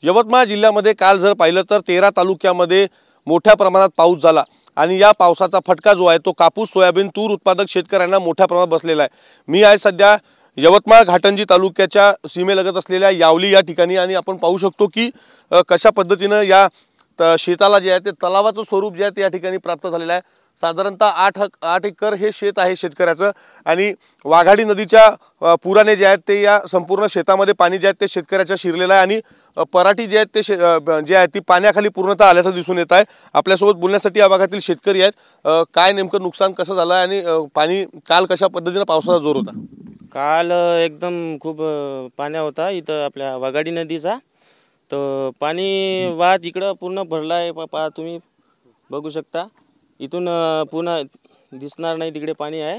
यवतमाळ जिल्ह्यामध्ये काल जर पाहिलं तर 13 तालुक्यामध्ये मोठ्या प्रमाणात पाऊस झाला आणि या पावसाचा फटका जो आहे तो कापूस, सोयाबीन, तूर उत्पादक शेतकऱ्यांना मोठ्या प्रमाणात बसलेला आहे। मी आहे सध्या यवतमाळ घाटंजी तालुक्याच्या सीमेलगत असलेल्या यावली या ठिकाणी आणि आपण पाहू शकतो की कशा पद्धतीने या शेताला जे आहे ते तलावाचं स्वरूप जे आहे ते या ठिकाणी प्राप्त झालेलं आहे। साधारणतः 8 एकर हे शेत आहे शेतकऱ्याचं आणि वाघाडी नदीच्या पुराने जे आहेत ते या संपूर्ण शेतामध्ये पाणी जे आहे ते शेतकऱ्याच्या शिरलेलं आहे आणि पराठी जे आहेत ते जे आहे ती पाण्याखाली पूर्णतः आल्याचं दिसून येत आहे। आपल्यासोबत बोलण्यासाठी या भागातील शेतकरी आहेत। काय नेमकं नुकसान कसं झालं आणि पाणी काल कशा पद्धतीने पावसाचा जोर होता? काल एकदम खूप पाण्या होता इथं आपल्या वाघाडी नदीचा। तर पाणी वाहत इकडं पूर्ण भरला आहे। पहा तुम्ही बघू शकता, इथून पुन्हा दिसणार नाही तिकडे पाणी आहे।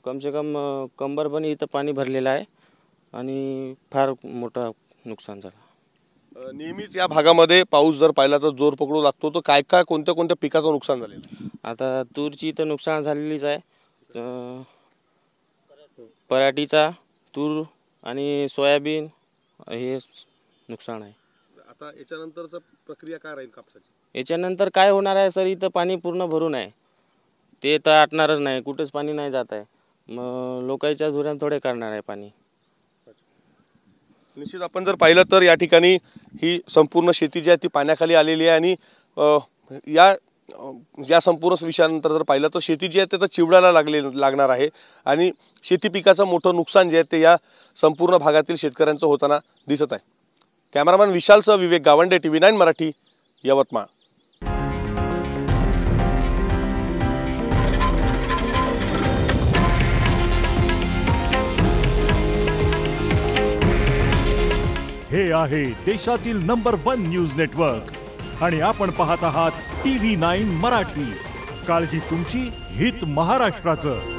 कम से कम कंबर पण इथं पाणी भरलेलं आहे आणि फार मोठा नुकसान झालं। नेहमीच या भागामध्ये पाऊस जर पाहिला तर जोर पकडू लागतो, तो काय काय कोणत्या कोणत्या पिकाचं नुकसान झालेलं? आता तूरची तर नुकसान झालेलीच आहे, पराठीचा, तूर आणि सोयाबीन हे नुकसान आहे। आता याच्यानंतरचं प्रक्रिया काय राहील कापसाची? याच्यानंतर काय होणार आहे सर, इथं पाणी पूर्ण भरून आहे, ते तर आटणारच नाही, कुठेच पाणी नाही जात आहे। मग लोकांच्या धुऱ्यान थोडे करणार आहे पाणी। निश्चित आपण जर पाहिलं तर या ठिकाणी ही संपूर्ण शेती जी आहे ती पाण्याखाली आलेली आहे आणि या संपूर्ण विषयानंतर जर पाहिलं तर शेती जी आहे ते तर चिवडायला लागणार आहे आणि शेती पिकाचं मोठं नुकसान जे आहे ते या संपूर्ण भागातील शेतकऱ्यांचं होताना दिसत आहे। कॅमेरामॅन विशालसह विवेक गावंडे, TV9 मराठी, यवतमाळ। हे आहे देशातील नंबर 1 न्यूज नेटवर्क आणि आपण पाहत आहात TV9 मराठी। काळजी तुमची, हित महाराष्ट्राचं।